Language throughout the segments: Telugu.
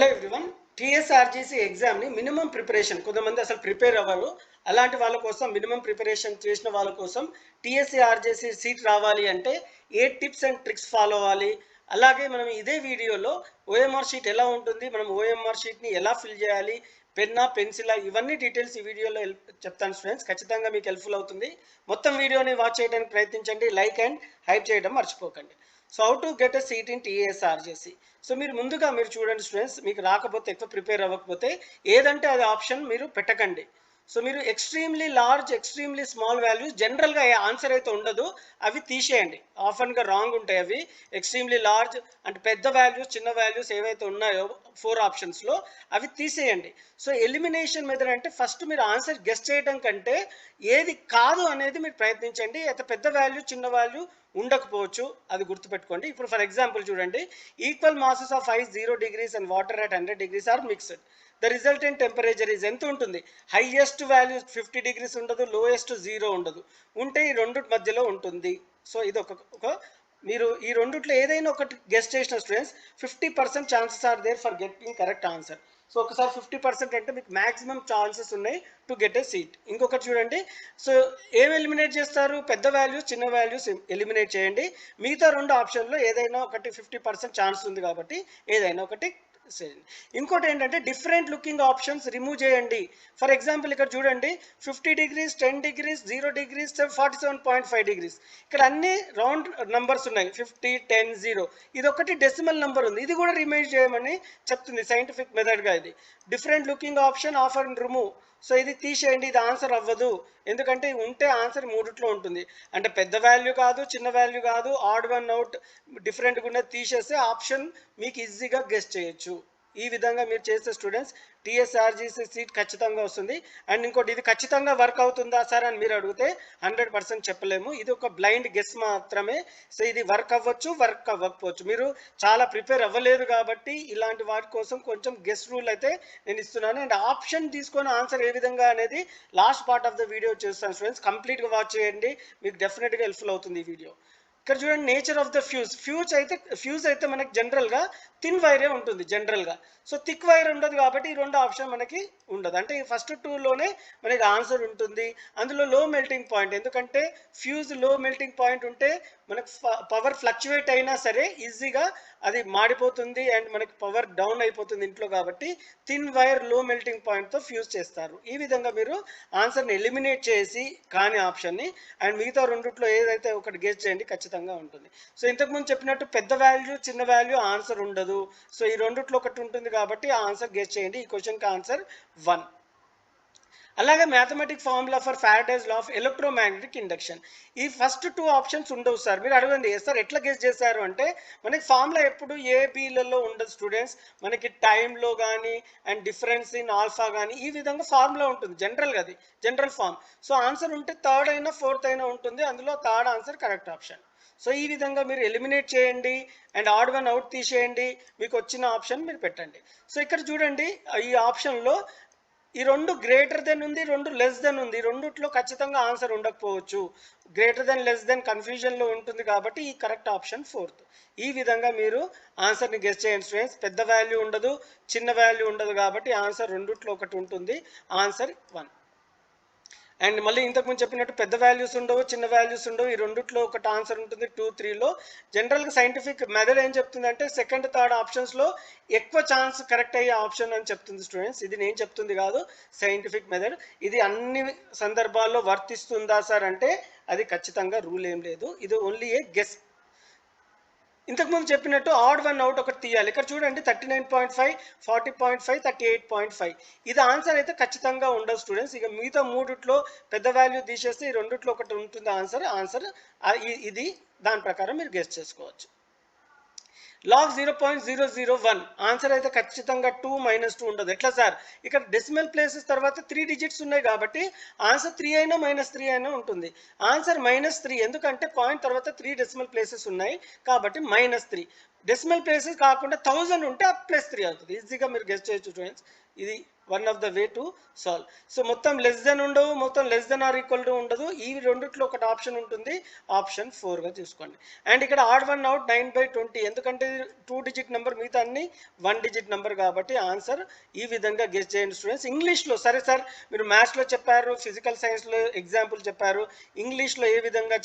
Hello everyone. టీఎస్ఆర్జీసీ ఎగ్జామ్ని మినిమం ప్రిపరేషన్ కొంతమంది అసలు ప్రిపేర్ అవ్వరు. అలాంటి వాళ్ళ కోసం మినిమం ప్రిపరేషన్ చేసిన వాళ్ళ కోసం టీఎస్ఆర్జీసీ సీట్ రావాలి అంటే ఏ టిప్స్ అండ్ ట్రిక్స్ ఫాలో అవ్వాలి, అలాగే మనం ఇదే వీడియోలో ఓఎంఆర్ షీట్ ఎలా ఉంటుంది, మనం ఓఎంఆర్ షీట్ని ఎలా ఫిల్ చేయాలి, పెన్నా పెన్సిలా ఇవన్నీ డీటెయిల్స్ ఈ వీడియోలో చెప్తాను స్టూడెంట్స్. ఖచ్చితంగా మీకు హెల్ప్ఫుల్ అవుతుంది. మొత్తం వీడియోని వాచ్ చేయడానికి ప్రయత్నించండి, లైక్ అండ్ హైప్ చేయడం మర్చిపోకండి. So how to get a seat in TSRJC. So మీరు ముందుగా మీరు చూడండి స్టూడెంట్స్, మీకు రాకపోతే ఎక్కువ ప్రిపేర్ అవ్వకపోతే ఏదంటే అది ఆప్షన్ మీరు పెట్టకండి. సో మీరు extremely large, extremely small values జనరల్గా ఆన్సర్ అయితే ఉండదు, అవి తీసేయండి. ఆఫన్గా రాంగ్ ఉంటాయి అవి. ఎక్స్ట్రీమ్లీ లార్జ్ అంటే పెద్ద వాల్యూస్, చిన్న వాల్యూస్ ఏవైతే ఉన్నాయో 4 ఆప్షన్స్లో అవి తీసేయండి. సో ఎలిమినేషన్ మెథడ్ అంటే ఫస్ట్ మీరు ఆన్సర్ గెస్ చేయడం కంటే ఏది కాదు అనేది మీరు ప్రయత్నించండి. అయితే పెద్ద వాల్యూ, చిన్న వాల్యూ ఉండకపోవచ్చు, అది గుర్తుపెట్టుకోండి. ఇప్పుడు ఫర్ ఎగ్జాంపుల్ చూడండి, equal masses of ice 0 degrees and water at 100 degrees are mixed. The resultant temperature is ఎంత ఉంటుంది? హైయెస్ట్ వాల్యూ 50 degrees ఉండదు, లోయెస్ట్ 0 ఉండదు, ఉంటే ఈ రెండు మధ్యలో ఉంటుంది. సో ఇది ఒక మీరు ఈ రెండిట్లో ఏదైనా ఒకటి గెస్ట్ చేసిన students 50% chances are there for getting correct answer. So ఒకసారి 50% అంటే మీకు మ్యాక్సిమం ఛాన్సెస్ ఉన్నాయి టు గెట్ ఏ సీట్. ఇంకొకటి చూడండి, సో ఏం ఎలిమినేట్ చేస్తారు? పెద్ద వాల్యూస్, చిన్న వాల్యూస్ ఎలిమినేట్ చేయండి. మిగతా రెండు ఆప్షన్లో ఏదైనా ఒకటి 50% ఛాన్స్ ఉంది కాబట్టి ఏదైనా ఒకటి. ఇంకోటి ఏంటంటే డిఫరెంట్ లుకింగ్ ఆప్షన్స్ రిమూవ్ చేయండి. ఫర్ ఎగ్జాంపుల్ ఇక్కడ చూడండి, 50 degrees, 10 degrees, 0 degrees, 47.5 degrees. ఇక్కడ అన్ని రౌండ్ నంబర్స్ ఉన్నాయి, 50, 10, 0. ఇది ఒకటి డెసిమల్ నెంబర్ ఉంది, ఇది కూడా రిమూవ్ చేయమని చెప్తుంది సైంటిఫిక్ మెథడ్గా. ఇది different looking option offer remove. So ఇది తీసేయండి, ఇది ఆన్సర్ అవ్వదు. ఎందుకంటే ఉంటే ఆన్సర్ మూడిట్లో ఉంటుంది. అంటే పెద్ద వాల్యూ కాదు, చిన్న వాల్యూ కాదు, ఆడ్ వన్ అవుట్ డిఫరెంట్గా ఉన్నది తీసేస్తే ఆప్షన్ మీకు ఈజీగా గెస్ చేయొచ్చు. ఈ విధంగా మీరు చేస్తే స్టూడెంట్స్ టీఎస్ఆర్జీసీ సీట్ ఖచ్చితంగా వస్తుంది. అండ్ ఇంకోటి, ఇది ఖచ్చితంగా వర్క్ అవుతుందా సార్ అని మీరు అడిగితే 100% చెప్పలేము, ఇది ఒక బ్లైండ్ గెస్ మాత్రమే. సో ఇది వర్క్ అవ్వచ్చు, వర్క్ అవ్వకపోవచ్చు. మీరు చాలా ప్రిపేర్ అవ్వలేదు కాబట్టి ఇలాంటి వాటి కోసం కొంచెం గెస్ రూల్ అయితే నేను ఇస్తున్నాను. అండ్ ఆప్షన్ తీసుకొని ఆన్సర్ ఏ విధంగా అనేది last part of the video చేస్తాను స్టూడెంట్స్. కంప్లీట్గా వాచ్ చేయండి, మీకు డెఫినెట్గా హెల్ప్ఫుల్ అవుతుంది ఈ వీడియో. ఇక్కడ చూడండి, నేచర్ ఆఫ్ ద ఫ్యూజ్ అయితే మనకి జనరల్గా థిన్ వైరే ఉంటుంది జనరల్గా. సో థిక్ వైర్ ఉండదు కాబట్టి ఈ రెండు ఆప్షన్ మనకి ఉండదు. అంటే ఈ ఫస్ట్ 2లోనే మనకి ఆన్సర్ ఉంటుంది. అందులో లో మెల్టింగ్ పాయింట్, ఎందుకంటే ఫ్యూజ్ లో మెల్టింగ్ పాయింట్ ఉంటే మనకు పవర్ ఫ్లక్చువేట్ అయినా సరే ఈజీగా అది మాడిపోతుంది అండ్ మనకి పవర్ డౌన్ అయిపోతుంది ఇంట్లో. కాబట్టి థిన్ వైర్ లో మెల్టింగ్ పాయింట్తో ఫ్యూజ్ చేస్తారు. ఈ విధంగా మీరు ఆన్సర్ని ఎలిమినేట్ చేసి కాని ఆప్షన్ని అండ్ మిగతా రెండిట్లో ఏదైతే ఒకటి గెస్ చేయండి, ఖచ్చితంగా ఉంటుంది. సో ఇంతకుముందు చెప్పినట్టు పెద్ద వాల్యూ, చిన్న వాల్యూ ఆన్సర్ ఉండదు. సో ఈ రెండిట్లో ఒకటి ఉంటుంది కాబట్టి ఆ ఆన్సర్ గెస్ చేయండి. ఈ క్వశ్చన్కి ఆన్సర్ 1. అలాగే mathematic formula for Faraday's law of electromagnetic induction. ఈ ఫస్ట్ 2 ఆప్షన్స్ ఉండవు సార్. మీరు అడగండి, ఎస్ సార్ ఎట్లా గెస్ చేశారు అంటే, మనకి ఫార్ములా ఎప్పుడు ఏబీలలో ఉండదు స్టూడెంట్స్. మనకి టైంలో కానీ అండ్ డిఫరెన్స్ ఇన్ ఆల్ఫా కానీ ఈ విధంగా ఫార్ములా ఉంటుంది జనరల్గా, అది జనరల్ ఫార్మ్. సో ఆన్సర్ ఉంటే థర్డ్ అయినా ఫోర్త్ అయినా ఉంటుంది, అందులో third answer correct option. So ఈ విధంగా మీరు ఎలిమినేట్ చేయండి అండ్ ఆడ్ వన్ అవుట్ తీసేయండి, మీకు వచ్చిన ఆప్షన్ మీరు పెట్టండి. సో ఇక్కడ చూడండి, ఈ ఆప్షన్లో ఈ రెండు గ్రేటర్ దెన్ ఉంది, రెండు లెస్ దెన్ ఉంది. రెండిట్లో ఖచ్చితంగా ఆన్సర్ ఉండకపోవచ్చు. గ్రేటర్ దెన్, లెస్ దెన్ కన్ఫ్యూజన్లో ఉంటుంది కాబట్టి ఈ కరెక్ట్ ఆప్షన్ 4th. ఈ విధంగా మీరు ఆన్సర్ని గెస్ చేయండి స్టూడెంట్స్. పెద్ద వాల్యూ ఉండదు, చిన్న వాల్యూ ఉండదు కాబట్టి ఆన్సర్ రెండిట్లో ఒకటి ఉంటుంది, ఆన్సర్ 1. అండ్ మళ్ళీ ఇంతకుముందు చెప్పినట్టు పెద్ద వాల్యూస్ ఉండవు, చిన్న వాల్యూస్ ఉండవు, ఈ రెండిట్లో ఒకటి ఆన్సర్ ఉంటుంది 2, 3లో. జనరల్గా సైంటిఫిక్ మెథడ్ ఏం చెప్తుందంటే సెకండ్, థర్డ్ ఆప్షన్స్లో ఎక్కువ ఛాన్స్ కరెక్ట్ అయ్యే ఆప్షన్ అని చెప్తుంది స్టూడెంట్స్. ఇది నేను చెప్తుంది కాదు, సైంటిఫిక్ మెథడ్. ఇది అన్ని సందర్భాల్లో వర్తిస్తుందా సార్ అంటే అది ఖచ్చితంగా రూల్ ఏం లేదు, ఇది ఓన్లీ ఏ గెస్. ఇంతకుముందు చెప్పినట్టు ఆడ్ వన్ అవుట్ ఒకటి తీయాలి. ఇక్కడ చూడండి 39.5, 40.5, 38.5. ఇది ఆన్సర్ అయితే ఖచ్చితంగా ఉండదు స్టూడెంట్స్. ఇక మిగతా మూడిట్లో పెద్ద వాల్యూ తీసేస్తే ఈ రెండిట్లో ఒకటి ఉంటుంది ఆన్సర్. ఇది దాని ప్రకారం మీరు గెస్ చేసుకోవచ్చు. లాగ్ 0.001 ఆన్సర్ అయితే ఖచ్చితంగా 2 - 2 ఉండదు. ఎట్లా సార్? ఇక్కడ డెసిమల్ ప్లేసెస్ తర్వాత 3 digits ఉన్నాయి కాబట్టి ఆన్సర్ 3 అయినా -3 అయినా ఉంటుంది. ఆన్సర్ -3 ఎందుకంటే పాయింట్ తర్వాత 3 డెసిమల్ ప్లేసెస్ ఉన్నాయి కాబట్టి -3. డెసిమల్ ప్లేసెస్ కాకుండా 1000 ఉంటే +3 అవుతుంది. ఈజీగా మీరు గెస్ చేయొచ్చు స్టూడెంట్స్. ఇది one of the way to solve. So మొత్తం లెస్ దెన్ ఉండవు, మొత్తం less than or equal to ఉండదు. ఈ రెండిట్లో ఒకటి ఆప్షన్ ఉంటుంది, ఆప్షన్ 4గా చూసుకోండి. అండ్ ఇక్కడ ఆడ్ వన్ అవుట్ 9/20, ఎందుకంటే 2 డిజిట్ నెంబర్, మిగతా అన్ని 1 డిజిట్ నెంబర్ కాబట్టి ఆన్సర్ ఈ విధంగా గెస్ చేయండి స్టూడెంట్స్. ఇంగ్లీష్లో సరే సార్ మీరు మ్యాథ్స్లో చెప్పారు, ఫిజికల్ సైన్స్లో ఎగ్జాంపుల్ చెప్పారు, ఇంగ్లీష్లో ఏ విధంగా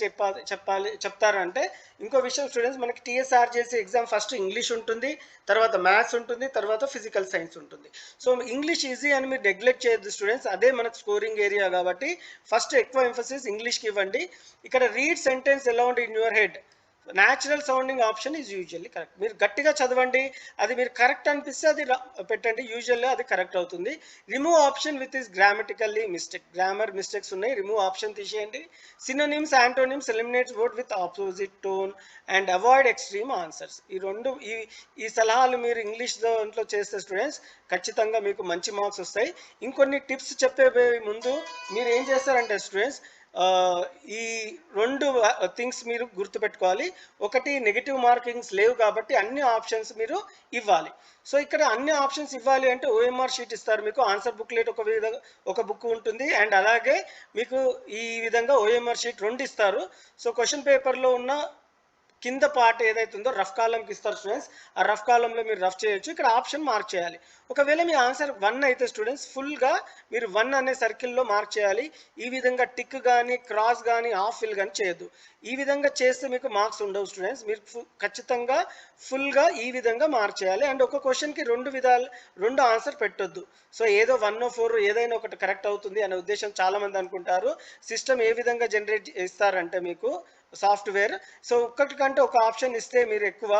చెప్తారంటే ఇంకో విషయం స్టూడెంట్స్, మనకి టీఎస్ఆర్జేసీ ఎగ్జామ్ ఫస్ట్ ఇంగ్లీష్ ఉంటుంది, తర్వాత మ్యాథ్స్ ఉంటుంది, తర్వాత ఫిజికల్ సైన్స్ ఉంటుంది. సో ఇంగ్లీష్ ఈజీ అని మీరు నెగ్లెక్ట్ చేయొద్దు స్టూడెంట్స్, అదే మనకు స్కోరింగ్ ఏరియా కాబట్టి ఫస్ట్ ఎక్కువ ఎంఫసిస్ ఇంగ్లీష్కి ఇవ్వండి. ఇక్కడ read sentence allowed in your head, natural sounding option is usually correct. మీరు గట్టిగా చదవండి, అది మీరు కరెక్ట్ అనిపిస్తే అది పెట్టండి, యూజువల్లీ అది కరెక్ట్ అవుతుంది. Remove option with is grammatically mistake, grammar mistakes ఉన్నాయి, రిమూవ్ ఆప్షన్ తీసేయండి. Synonyms antonyms eliminates word with opposite tone and avoid extreme answers. ఈ రెండు ఈ సలహాలు మీరు ఇంగ్లీష్ దాంట్లో చేస్తే స్టూడెంట్స్ ఖచ్చితంగా మీకు మంచి మార్క్స్ వస్తాయి. ఇంకొన్ని టిప్స్ చెప్పే ముందు మీరు ఏం చేస్తారంటే స్టూడెంట్స్, ఈ రెండు థింగ్స్ మీరు గుర్తుపెట్టుకోవాలి. ఒకటి, నెగిటివ్ మార్కింగ్స్ లేవు కాబట్టి అన్ని ఆప్షన్స్ మీరు ఇవ్వాలి. సో ఇక్కడ అన్ని ఆప్షన్స్ ఇవ్వాలి అంటే ఓఎంఆర్ షీట్ ఇస్తారు మీకు, ఆన్సర్ బుక్లెట్ ఒక బుక్ ఉంటుంది, అండ్ అలాగే మీకు ఈ విధంగా ఓఎంఆర్ షీట్ 2 ఇస్తారు. సో క్వశ్చన్ పేపర్లో ఉన్న కింద పార్ట్ ఏదైతే ఉందో రఫ్ కాలంకి ఇస్తారు స్టూడెంట్స్, ఆ రఫ్ కాలంలో మీరు రఫ్ చేయొచ్చు. ఇక్కడ ఆప్షన్ మార్క్ చేయాలి. ఒకవేళ మీ ఆన్సర్ 1 అయితే స్టూడెంట్స్ ఫుల్గా మీరు 1 అనే సర్కిల్లో మార్క్ చేయాలి. ఈ విధంగా టిక్ కానీ క్రాస్ కానీ హాఫ్ ఫిల్ కానీ చేయొద్దు. ఈ విధంగా చేస్తే మీకు మార్క్స్ ఉండవు స్టూడెంట్స్, మీరు ఖచ్చితంగా ఫుల్గా ఈ విధంగా మార్క్ చేయాలి. అండ్ ఒక క్వశ్చన్కి 2 ఆన్సర్ పెట్టొద్దు. సో ఏదో 1 or 4 ఏదైనా ఒకటి కరెక్ట్ అవుతుంది అనే ఉద్దేశం చాలామంది అనుకుంటారు. సిస్టమ్ ఏ విధంగా జనరేట్ ఇస్తారంటే మీకు సాఫ్ట్వేర్, సో ఒక్కటి కంటే ఒక ఆప్షన్ ఇస్తే మీరు ఎక్కువ,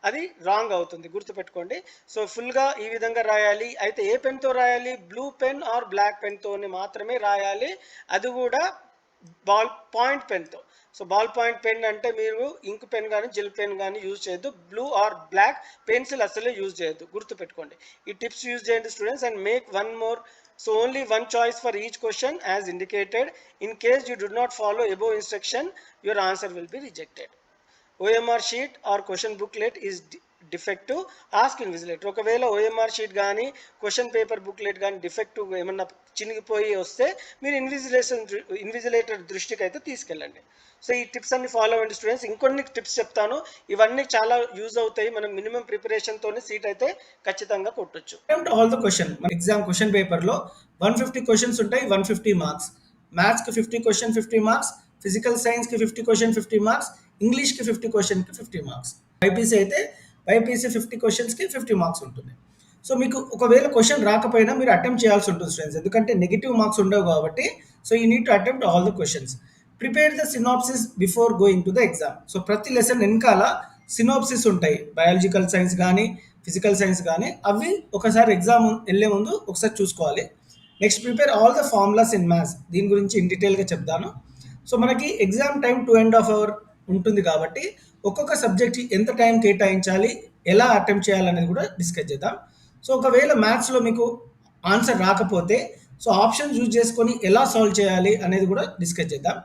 అది రాంగ్ అవుతుంది, గుర్తుపెట్టుకోండి. సో ఫుల్గా ఈ విధంగా రాయాలి. అయితే ఏ పెన్తో రాయాలి, బ్లూ పెన్ ఆర్ బ్లాక్ పెన్తో మాత్రమే రాయాలి, అది కూడా బాల్ పాయింట్ పెన్తో. సో బాల్ పాయింట్ పెన్ అంటే మీరు ఇంక్ పెన్ కానీ జెల్ పెన్ కానీ యూజ్ చేయొద్దు, బ్లూ ఆర్ బ్లాక్ పెన్సిల్ అసలే యూజ్ చేయొద్దు, గుర్తుపెట్టుకోండి. ఈ టిప్స్ యూజ్ చేయండి students. And make one more, so only one choice for each question as indicated. In case you do not follow above instruction, your answer will be rejected. OMR sheet or question booklet is defective, ask invigilator. ఒకవేళ ఓఎంఆర్ షీట్ కానీ క్వశ్చన్ పేపర్ బుక్లెట్ కానీ డిఫెక్టివ్ ఏమన్నా చినిగిపోయి వస్తే మీరు ఇన్విజిలేటర్ దృష్టికి అయితే తీసుకెళ్ళండి. సో ఈ టిప్స్ అన్ని ఫాలో అవ్వండి స్టూడెంట్స్. ఇంకొన్ని టిప్స్ చెప్తాను, ఇవన్నీ చాలా యూజ్ అవుతాయి. మనం మినిమం ప్రిపరేషన్తోనే సీట్ అయితే ఖచ్చితంగా కొట్టొచ్చు. ఆల్ ద క్వశ్చన్ మన ఎగ్జామ్ క్వశ్చన్ పేపర్లో 150 క్వశ్చన్స్ ఉంటాయి, 150 మార్క్స్. మ్యాథ్స్కి 50 క్వశ్చన్ 50 మార్క్స్, ఫిజికల్ సైన్స్కి 50 క్వశ్చన్ 50 మార్క్స్, ఇంగ్లీష్కి 50 క్వశ్చన్కి 50 మార్క్స్. బైపీసీ అయితే బైపీసీ 50 క్వశ్చన్స్కి 50 మార్క్స్ ఉంటుంది. సో మీకు ఒకవేళ క్వశ్చన్ రాకపోయినా మీరు అటెంప్ట్ చేయాల్సి ఉంటుంది స్టూడెంట్స్, ఎందుకంటే నెగిటివ్ మార్క్స్ ఉండవు కాబట్టి. So you need to attempt all the questions. Prepare the synopsis before going to the exam. So ప్రతి లెసన్ వెనకాల సినాప్సిస్ ఉంటాయి, బయాలజికల్ సైన్స్ కానీ ఫిజికల్ సైన్స్ కానీ, అవి ఒకసారి ఎగ్జామ్ వెళ్ళే ముందు ఒకసారి చూసుకోవాలి. Next, prepare all the formulas in maths. దీని గురించి ఇన్ డీటెయిల్గా చెప్తాను. సో మనకి ఎగ్జామ్ టైం 2.5 hours ఉంటుంది కాబట్టి ఒక్కొక్క సబ్జెక్ట్కి ఎంత టైం కేటాయించాలి, ఎలా అటెంప్ట్ చేయాలనేది కూడా డిస్కస్ చేద్దాం. సో ఒకవేళ మ్యాథ్స్లో మీకు ఆన్సర్ రాకపోతే సో ఆప్షన్స్ యూజ్ చేసుకొని ఎలా సాల్వ్ చేయాలి అనేది కూడా డిస్కస్ చేద్దాం.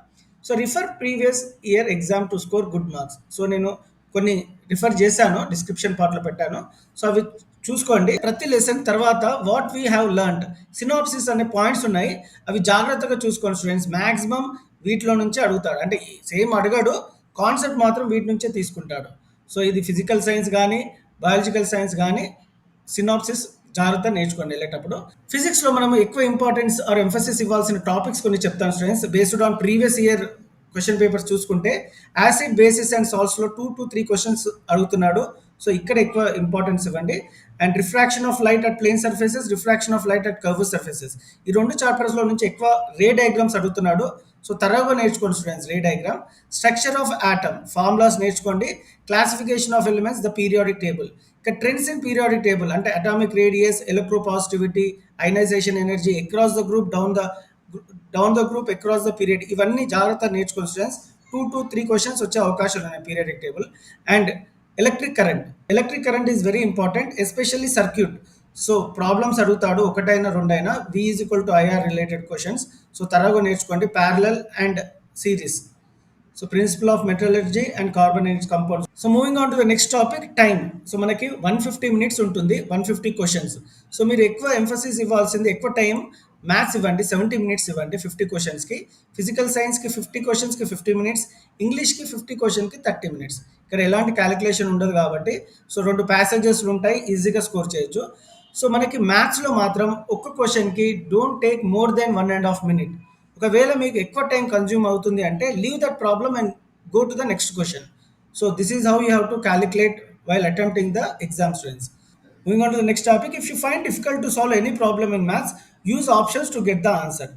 So refer previous year exam to score good marks. So నేను కొన్ని రిఫర్ చేశాను, డిస్క్రిప్షన్ పార్ట్లో పెట్టాను, సో అవి చూసుకోండి. ప్రతి లెసన్ తర్వాత what we have learned, synopsis అనే పాయింట్స్ ఉన్నాయి, అవి జాగ్రత్తగా చూసుకోండి స్టూడెంట్స్. మ్యాక్సిమం వీటిలో నుంచే అడుగుతాడు, అంటే సేమ్ అడగాడు, కాన్సెప్ట్ మాత్రం వీటి నుంచే తీసుకుంటాడు. సో ఇది ఫిజికల్ సైన్స్ కానీ బయాలజికల్ సైన్స్ కానీ సినాప్సిస్ జాగ్రత్త నేర్చుకోండి వెళ్ళేటప్పుడు. ఫిజిక్స్లో మనం ఎక్కువ ఇంపార్టెన్స్ ఆర్ ఎంఫసిస్ ఇవ్వాల్సిన టాపిక్స్ కొన్ని చెప్తాను students. Based on previous year question papers చూసుకుంటే యాసిడ్ బేసిస్ అండ్ సాల్ట్స్లో 2 to 3 క్వశ్చన్స్ అడుగుతున్నాడు. సో ఇక్కడ ఎక్కువ ఇంపార్టెన్స్ ఇవ్వండి. And refraction of light at plane surfaces, refraction of light at curve surfaces, ఈ 2 చాప్టర్స్లో నుంచి ఎక్కువ రే డయాగ్రామ్స్ అడుగుతున్నాడు. సో తరగా నేర్చుకోండి students ray diagram. Structure of atom, formulas నేర్చుకోండి. Classification of elements, the periodic table. ఇక ట్రెండ్స్ ఇన్ పీరియాడిక్ టేబుల్ అంటే atomic radius, electropositivity, ionization energy, across the group, down the group, across the period, ఇవన్నీ జాగ్రత్త నేర్చుకోండి స్టూడెంట్స్. 2 to 3 క్వశ్చన్స్ వచ్చే అవకాశాలు ఉన్నాయి periodic table. And electric current is very important, especially circuit. So problems అడుగుతాడు, ఒకటైనా రెండైనా. V = IR related questions. So తరగా నేర్చుకోండి. Parallel and series. So principle of metallurgy and carbon compounds. So moving on to the next topic time. So మనకి 150 మినిట్స్ ఉంటుంది, 150 క్వశ్చన్స్. సో మీరు ఎక్కువ ఎంఫసిస్ ఇవ్వాల్సింది, ఎక్కువ టైం మ్యాథ్స్ ఇవ్వండి, 70 మినిట్స్ ఇవ్వండి 50 క్వశ్చన్స్కి. ఫిజికల్ సైన్స్కి 50 క్వశ్చన్స్కి 50 మినిట్స్, ఇంగ్లీష్కి 50 క్వశ్చన్కి 30 మినిట్స్. ఇక్కడ ఎలాంటి క్యాలిక్యులేషన్ ఉండదు కాబట్టి సో 2 ప్యాసేజెస్లు ఉంటాయి, ఈజీగా స్కోర్ చేయొచ్చు. సో మనకి మ్యాథ్స్లో మాత్రం ఒక్క క్వశ్చన్కి don't take more than 1.5 minute. ఒకవేళ మీకు ఎక్కువ టైం కన్జ్యూమ్ అవుతుంది అంటే leave that problem and go to the next question. So this is how you have to calculate while attempting the exam students. Moving on to the next topic, if you find difficult to solve any problem in maths, use options to get the answer.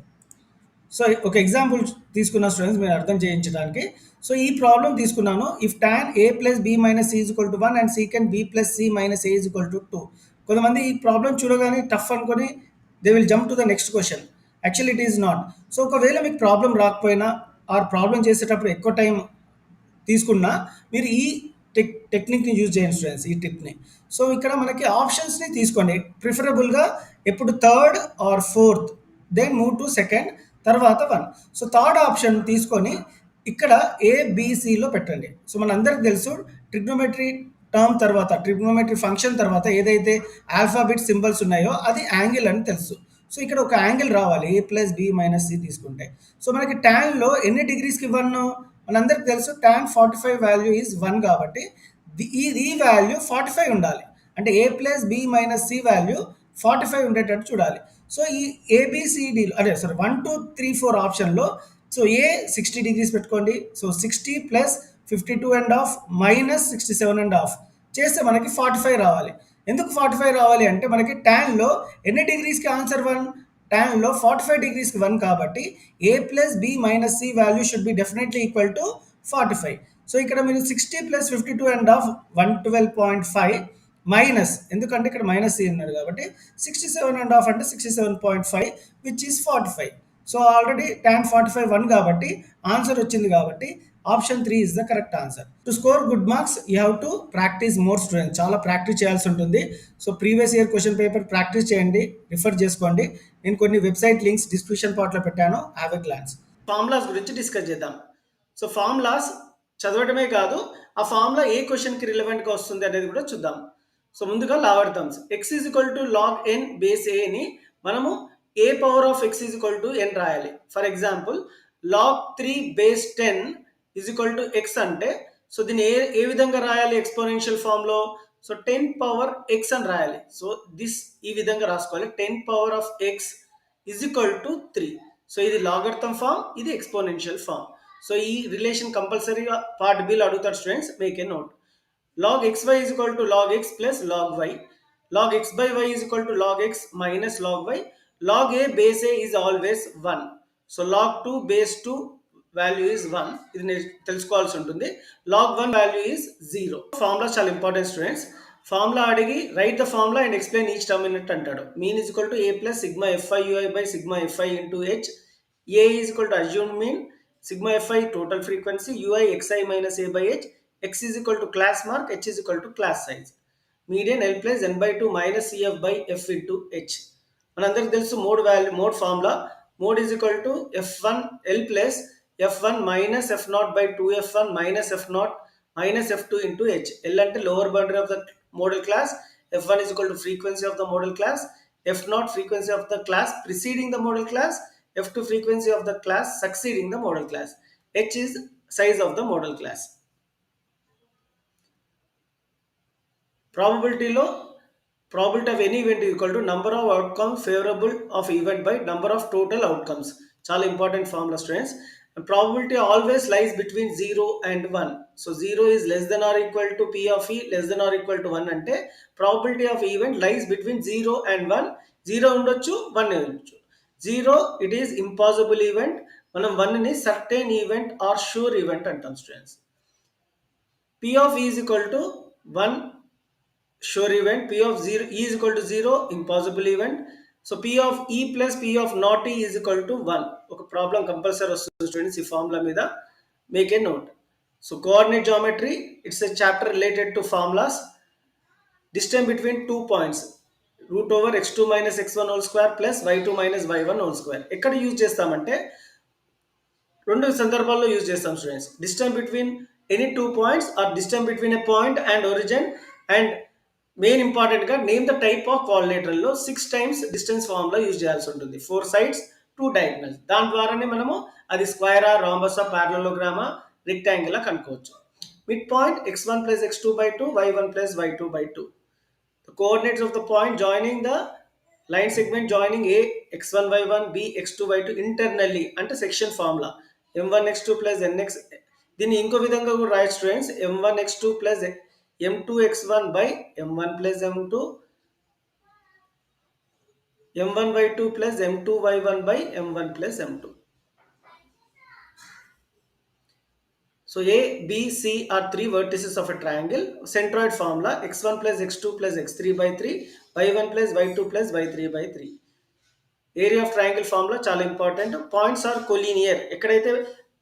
So ఒక ఎగ్జాంపుల్ తీసుకున్న స్టూడెంట్స్ మీరు అర్థం చేయించడానికి. సో ఈ ప్రాబ్లం తీసుకున్నాను, if tan a plus B minus C is equal to 1 అండ్ secant B plus C minus A is equal to 2. కొంతమంది ఈ ప్రాబ్లం చూడగానే టఫ్ అనుకొని they will jump to the next question. Actually it is not. So ఒకవేళ మీకు ప్రాబ్లం రాకపోయినా ఆర్ ప్రాబ్లం చేసేటప్పుడు ఎక్కువ టైం తీసుకున్నా మీరు ఈ టెక్నిక్ని యూజ్ చేయండి స్టూడెంట్స్, ఈ టిప్ని. సో ఇక్కడ మనకి ఆప్షన్స్ని తీసుకోండి, ప్రిఫరబుల్గా ఎప్పుడు third or fourth, then move to second, తర్వాత 1. సో థర్డ్ ఆప్షన్ తీసుకొని ఇక్కడ ఏబిసిలో పెట్టండి. సో మనందరికి తెలుసు ట్రిగ్నోమెట్రీ టర్మ్ తర్వాత, ట్రిగ్నోమెట్రీ ఫంక్షన్ తర్వాత ఏదైతే ఆల్ఫాబెట్ సింబల్స్ ఉన్నాయో అది యాంగిల్ అని తెలుసు. సో ఇక్కడ ఒక యాంగిల్ రావాలి, ఏ ప్లస్ బి మైనస్ సి తీసుకుంటే. సో మనకి ట్యాన్లో ఎన్ని డిగ్రీస్కి 1, మనందరికి తెలుసు tan 45 వాల్యూ ఈజ్ 1 కాబట్టి ఈ వాల్యూ 45 ఉండాలి. అంటే A plus B minus C value 45 ఉండేటట్టు చూడాలి. సో ఈ ఏబిసిడి అదే సారీ 1 2 3 4 ఆప్షన్లో సో ఏ 60 డిగ్రీస్ పెట్టుకోండి. సో 60 ప్లస్ 52.5 మైనస్ 67.5 చేస్తే మనకి 45 రావాలి. ఎందుకు 45 రావాలి అంటే మనకి ట్యాన్లో ఎన్ని డిగ్రీస్కి ఆన్సర్ 1, ట్యాన్లో 45 డిగ్రీస్కి 1 కాబట్టి A plus B minus C value should be definitely equal to 45. So ఇక్కడ మీరు 60 ప్లస్ 52.5 112.5 మైనస్, ఎందుకంటే ఇక్కడ మైనస్ సి ఉన్నారు కాబట్టి 67.5 అంటే 67.5 which is 45. So already tan 45 1 కాబట్టి ఆన్సర్ వచ్చింది కాబట్టి option 3 is the correct answer. To score good marks you have to practice more students. చాలా ప్రాక్టీస్ చేయాల్సి ఉంటుంది. So previous year question paper practice చేయండి, రిఫర్ చేసుకోండి. నేను కొన్ని వెబ్సైట్ లింక్స్ డిస్క్రిప్షన్ పార్ట్లో పెట్టాను, హ్యావ్ ఎ గ్లాన్స్. ఫార్ములాస్ గురించి డిస్కస్ చేద్దాం. సో ఫార్ములాస్ చదవడమే కాదు, ఆ ఫార్ములా ఏ క్వశ్చన్కి రిలవెంట్గా వస్తుంది అనేది కూడా చూద్దాం. సో ముందుగా logarithms. X is equal to log N base ఏని మనము A power of X is equal to N రాయాలి. For example log 3 base 10 is equal to X అంటే సో దీన్ని ఏ విధంగా రాయాలి ఎక్స్పోనెన్షియల్ ఫామ్లో. సో 10 పవర్ ఎక్స్ అని రాయాలి. సో ఈ విధంగా రాసుకోవాలి, 10 power of X is equal to 3. So ఇది లాగర్థమ్ ఫామ్, ఇది ఎక్స్పోనెన్షియల్ ఫామ్. సో ఈ రిలేషన్ కంపల్సరీగా పార్ట్ బిలో అడుగుతారు students, make a note. Log xy is equal to log x plus log y. Log x by y is equal to log x minus log y. Log a base a is always 1. So log 2 base 2 value is 1. ఇది తెలుసుకోవాల్సి ఉంటుంది. Log 1 value is 0. Formula చాలా ఇంపార్టెంట్ స్టూడెంట్స్. ఫార్ములా అడిగి write the formula and explain each term in it అంటాడు. Mean is equal to A plus sigma f i u i by sigma f i into H. A is equal to assumed mean, sigma f i total frequency, u i x i minus A by H. X is equal to class mark, H is equal to class size. Median L plus n by 2 minus CF by F into H. మనందరికి తెలుసు mode formula. Mode is equal to F1 L plus F1 minus F0 by 2F1 minus F0 minus F2 into H. L అంటే lower boundary of the modal class. F1 is equal to frequency of the model class. F0 frequency of the class preceding the model class. F2 frequency of the class succeeding the model class. H is size of the model class. ప్రాబబిలిటీలో probability of any event equal to number of outcomes favourable of event by number of total outcomes. చాలా important formula students. Probability always lies between 0 and 1. So 0 is less than or equal to P of E less than or equal to 1 అంటే probability of event lies between 0 and 1. 0 ఉండొచ్చు, 1 ఉండొచ్చు. 0 ఇట్ ఈస్ ఇంపాసిబుల్ ఈవెంట్. మనం 1ని certain event are sure event అంటాం స్టూడెంట్స్. పీ ఆఫ్ ఈ is equal to 1 sure event. P of 0 e is equal to 0 impossible event. So P of e plus P of not e is equal to 1. ఒక ప్రాబ్లం కంపల్సరీ వస్తుంది స్టూడెంట్స్ ఈ ఫార్ములా మీద, make a note. So coordinate geometry, it's a chapter related to formulas. Distance between 2 points root over x2 minus x1 whole square plus y2 minus y1 whole square. ఎక్కడ యూజ్ చేస్తామంటే రెండు సందర్భాల్లో యూజ్ చేస్తాం students. Distance between any 2 points or distance between a point and origin and main ఇంపార్టెంట్గా నేమ్ ద టైప్ ఆఫ్ కోఆర్డినేటర్లో 6 టైమ్స్ డిస్టెన్స్ ఫార్ములా యూజ్ చేయాల్సి ఉంటుంది. 4 సైడ్స్ 2 డయాగ్నల్స్. దాని ద్వారానే మనము అది స్క్వేరా, రాంబసా, ప్యారలోగ్రామా, రెక్టాంగిల్ కనుక్కోవచ్చు. Mid point x1 plus x2 by 2, y1 plus y2 by 2. The coordinates of the point joining the line segment joining A x1 y1 B x2 y2 internally అంటే section formula m1 x2 plus nx. దీన్ని ఇంకో విధంగా కూడా రాయొచ్చు students. m1 x2 plus m2 x1 by m1 plus m2, m1 y2 plus m2 y1 by m1 plus m2. So A, B, C are 3 vertices of a triangle. Centroid formula x1 plus x2 plus x3 by 3, y1 plus y2 plus y3 by 3. Area of triangle formula చాలా ఇంపార్టెంట్. Points are collinear. ఎక్కడైతే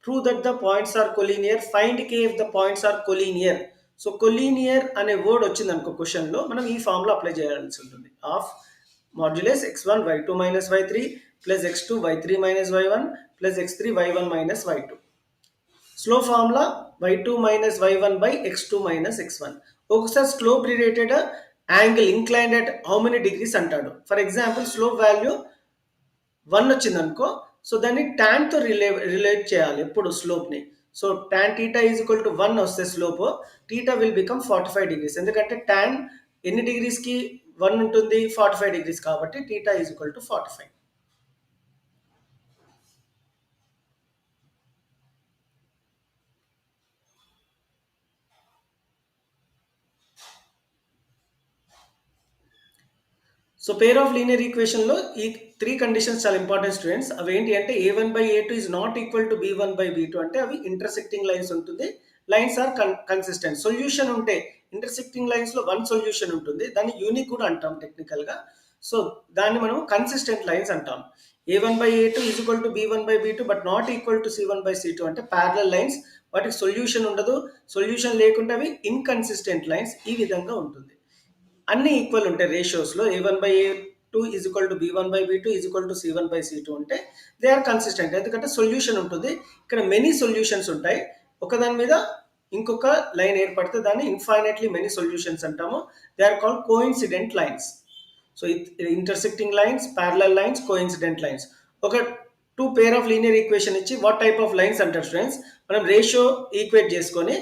prove that the points are collinear, find k if the points are collinear. So collinear అనే వర్డ్ వచ్చింది అనుకో క్వశ్చన్లో, మనం ఈ ఫార్ములా అప్లై చేయాల్సి ఉంటుంది. Of modulus x1 y2 minus y3 plus x2 y3 minus y1 plus x3 y1 minus y2. Slow formula y2 minus y1 by x2 minus x1. ఒకసారి slope related angle inclined at how many degrees అంటాడు. ఫర్ ఎగ్జాంపుల్ స్లోప్ వాల్యూ 1 వచ్చింది అనుకో, సో దాన్ని tan తో రిలేట్ చేయాలి ఎప్పుడు స్లోప్ని. So tan θ is equal to 1 వస్తే స్లోప్ θ విల్ బికమ్ 45 డిగ్రీస్. ఎందుకంటే tan ఎన్ని డిగ్రీస్కి 1 ఉంటుంది, 45 డిగ్రీస్ కాబట్టి θ is equal to 45. So pair of linear ఈక్వేషన్లో ఈ 3 కండిషన్స్ చాలా ఇంపార్టెంట్ స్టూడెంట్స్. అవి ఏంటి అంటే a1 by a2 is not equal to b1 by b2 అంటే అవి ఇంటర్సెక్టింగ్ లైన్స్ ఉంటుంది. Lines are consistent. సొల్యూషన్ ఉంటే ఇంటర్సెక్టింగ్ లైన్స్లో 1 సొల్యూషన్ ఉంటుంది, దాన్ని యూనిక్ కూడా అంటాం టెక్నికల్గా. సో దాన్ని మనం కన్సిస్టెంట్ లైన్స్ అంటాం. a1 by a2 is equal to b1 by b2 but not equal to c1 by c2 అంటే ప్యారలల్ లైన్స్, వాటికి సొల్యూషన్ ఉండదు. సొల్యూషన్ లేకుండా అవి ఇన్కన్సిస్టెంట్ లైన్స్. ఈ విధంగా ఉంటుంది. అన్ని ఈక్వల్ ఉంటాయి రేషియోస్లో. a1 by a2 is equal to b1 by b2 is equal to c1 by c2 అంటే దే ఆర్ కన్సిస్టెంట్. ఎందుకంటే సొల్యూషన్ ఉంటుంది. ఇక్కడ మెనీ సొల్యూషన్స్ ఉంటాయి. ఒకదాని మీద ఇంకొక లైన్ ఏర్పడితే దాన్ని ఇన్ఫైనైట్లీ మెనీ సొల్యూషన్స్ అంటాము. They are called coincident lines. So intersecting lines, parallel lines, coincident lines. ఒక 2 పేర్ ఆఫ్ లీనియర్ ఈక్వేషన్ ఇచ్చి వాట్ టైప్ ఆఫ్ లైన్స్ అంటారు స్టూడెంట్స్, మనం రేషియో ఈక్వేట్ చేసుకొని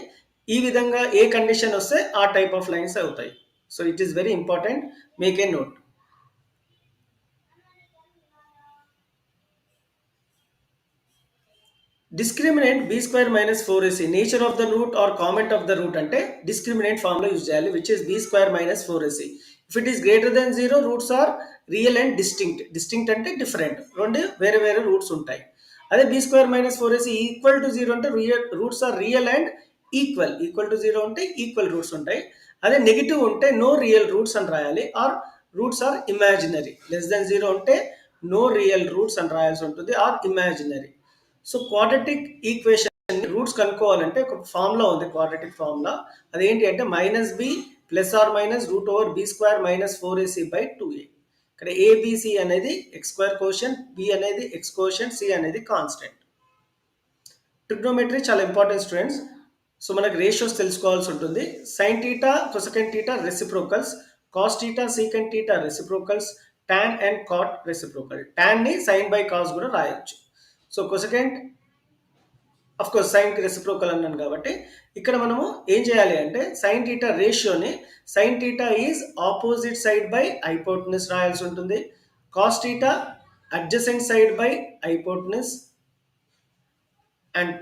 ఈ విధంగా ఏ కండిషన్ వస్తే ఆ టైప్ ఆఫ్ లైన్స్ అవుతాయి. So it is very important, make a note. Discriminant b square minus 4ac, nature of the root or comment of the root అంటే discriminant formula use చేయాలి, which is b square minus 4ac. If it is greater than 0, roots are real and distinct. Distinct అంటే different, రెండు వేరే వేరే రూట్స్ ఉంటాయి. అదే b square minus 4ac equal to 0 అంటే roots are real and equal. Equal to 0 అంటే ఈక్వల్ రూట్స్ ఉంటాయి. అదే నెగిటివ్ ఉంటే నో రియల్ రూట్స్ అని రాయాలి, or roots are imaginary. Less than 0 ఉంటే నో రియల్ రూట్స్ అని రాయాల్సి ఉంటుంది, or imaginary. So quadratic equation roots కనుక్కోవాలంటే ఒక ఫార్ములా ఉంది, క్వాడ్రాటిక్ ఫార్ములా. అదేంటి అంటే minus B plus or minus root over B square minus 4ac by 2a. ఇక్కడ ఏబిసి అనేది ఎక్స్ స్క్వేర్ కోషంట్, బి అనేది ఎక్స్ కోషంట్, సి అనేది కాన్స్టెంట్. ట్రిగ్నోమెట్రీ చాలా ఇంపార్టెంట్ స్టూడెంట్స్. సో మనకు రేషియోస్ తెలుసుకోవాల్సి ఉంటుంది. Sine theta, cosecant theta reciprocals, cos theta, secant theta reciprocals, tan and cot reciprocal. Tan ని సైన్ బై కాస్ కూడా రాయొచ్చు. So cosecant of course sine కి రెసిప్రోకల్ అన్నాను కాబట్టి ఇక్కడ మనము ఏం చేయాలి అంటే సైన్ టీటా రేషియోని sine theta is opposite side by hypotenuse రాయాల్సి ఉంటుంది. Cos theta adjacent side by hypotenuse and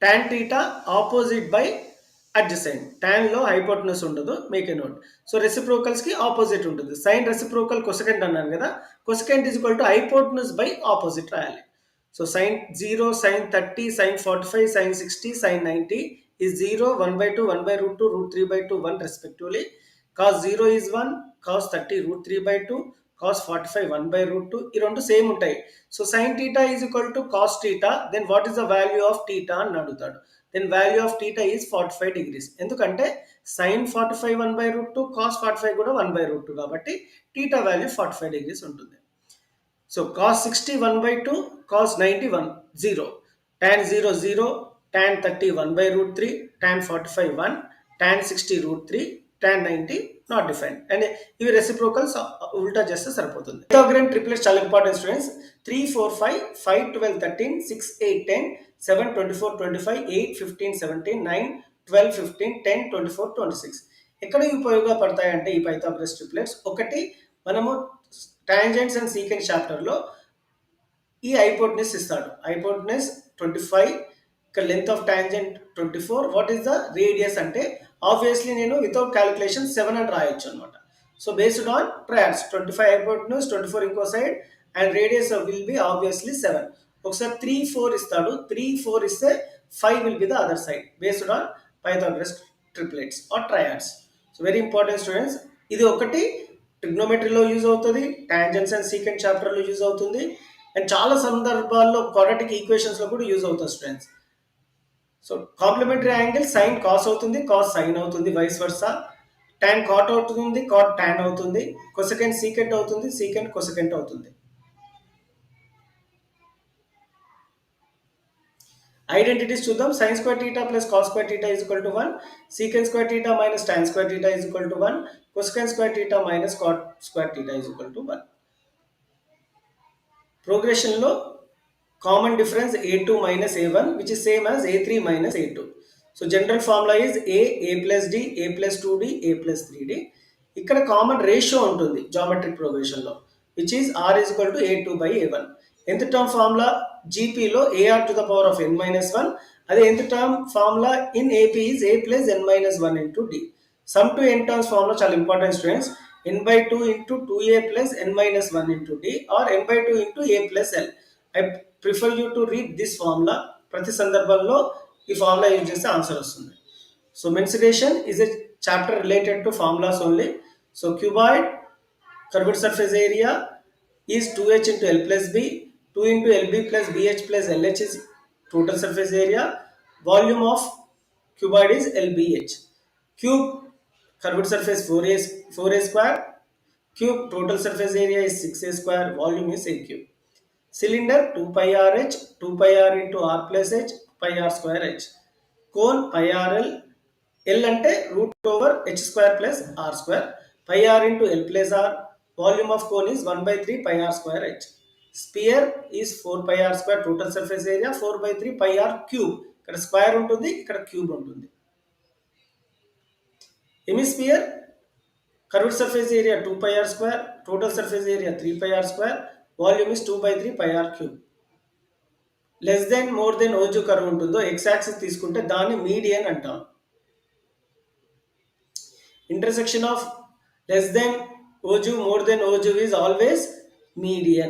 tan theta opposite by adjacent. tan లో హైపోటెనస్ ఉండదు, make a note. So reciprocals కి ఆపోజిట్ ఉంటుంది. సైన్ రెసిప్రోకల్ కొసెకంట్ అన్నాను కదా, cosecant is equal to hypotenuse by opposite రాయాలి. So sine 0, sine 30, sine 45, sine 60, sine 90 is 0, 1/2, 1/√2, √3/2, 1 respectively. Cos 0 is 1, cos 30 √3/2, cos 45 1/√2. ఈ రెండు సేమ్ ఉంటాయి. So sine theta is equal to cos theta, then what is the value of theta అని అడుగుతాడు. Then value of theta is 45 degrees. ఎందుకంటే సైన్ 45 1/√2, కాస్ 45 కూడా 1/√2 కాబట్టి టీటా వాల్యూ 45 డిగ్రీస్ ఉంటుంది. So cos 60 1/2, cos 90 0. tan 0 0, tan 30 1 by root 3, tan 45 1, tan 60 root 3, tan 90 not defined. And ఇవి రెసిప్రోకల్స్ ఉల్టా చేస్తే సరిపోతుంది. పైథాగరన్ ట్రిప్లెట్స్ చాలా ఇంపార్టెంట్ స్టూడెంట్స్. 3 4 5, 5 12 13, 6 8 10, 7 24 25, 8 15 17, 9 12 15, 10 24 26. ఎక్కడ ఉపయోగపడతాయంటే ఈ పైథాగరస్ ట్రిప్లెట్స్, ఒకటి మనము టాంజెంట్స్ అండ్ సీకెంట్ చాప్టర్లో ఈ హైపోటెన్యూస్ ఇస్తాడు. హైపోటెన్యూస్ 25, ఇక్కడ length of tangent 24. What is the radius అంటే ఆబ్వియస్లీ నేను వితౌట్ క్యాలిక్యులేషన్ 7 అని రాయొచ్చు అనమాట. So based on triads 25 hypotenuse, 24 ఇంకో side, and radius will be obviously 7. ఒకసారి 3 4 ఇస్తాడు, 3 4 ఇస్తే 5 will be the other side based on Pythagoras triplets or triads. So very important students. ఇది ఒకటి ట్రిగ్నోమెట్రీలో యూజ్ అవుతుంది, టాంజెంట్స్ అండ్ సీకెంట్ చాప్టర్లో యూజ్ అవుతుంది, అండ్ చాలా సందర్భాల్లో క్వాడ్రాటిక్ ఈక్వేషన్స్లో కూడా యూజ్ అవుతుంది students. So complementary angle sine cos అవుతుంది, కాస్ సైన్ అవుతుంది, వైస్ వర్సా. టాన్ కాట్ అవుతుంది, కాట్ టాన్ అవుతుంది, కొసెకెంట్ సీకెంట్ అవుతుంది, సీకెంట్ కొసెకెంట్ అవుతుంది. ఐడెంటిటీస్ చూద్దాం. Sine square theta plus cos square theta is equal to 1, secant square theta minus tan square theta is equal to 1, cosecant square theta minus cot square theta is equal to 1. ప్రోగ్రెషన్లో common difference a2 minus a1, which is same as a3 minus a2. So general formula is a plus d, a plus 2d, a plus 3d. ఇక్కడ కామన్ రేషియో ఉంటుంది జామెట్రిక్ ప్రోగ్రెషన్ లో, which is r is equal to a2 by a1. nth టర్మ్ ఫార్ములా జీపీలో ar to the power of n minus 1. అదే nth టర్మ్ formula in AP is a plus n minus 1 into d. Some to n terms formula చాలా important students. n by 2 into 2a plus n minus 1 into d or n by 2 into a plus l. I prefer you to read this formula. ప్రతి సందర్భంలో ఈ ఫార్ములా యూజ్ చేస్తే ఆన్సర్ వస్తుంది. So mensuration is a chapter related to formulas only. So cuboid curved surface area is 2h into l plus b, 2 into lb plus bh plus lh is total surface area. Volume of cuboid is lbh. Cube curved surface 4a square. Cube total surface area is 6a square. Volume is a cube. Cylinder 2 pi r h, 2 pi r into r plus h, pi r square h. Cone pi r l, l ante root over h square plus r square, pi r into l plus r. Volume of cone is 1 by 3 pi r square h. Sphere is 4 pi r square, total surface area 4 by 3 pi r cube. ఇక్కడ స్క్వేర్ ఉంటుంది, ఇక్కడ క్యూబ్ ఉంటుంది. Hemisphere curved surface area 2 pi r square, total surface area 3 pi r square. Volume is 2 by 3 pi r cube. Less than more than ogive curve ఉంటుందో ఎక్స్ యాక్సిస్ తీసుకుంటే దాన్ని మీడియన్ అంటాం. Intersection of less than ogive more than ogive is always median.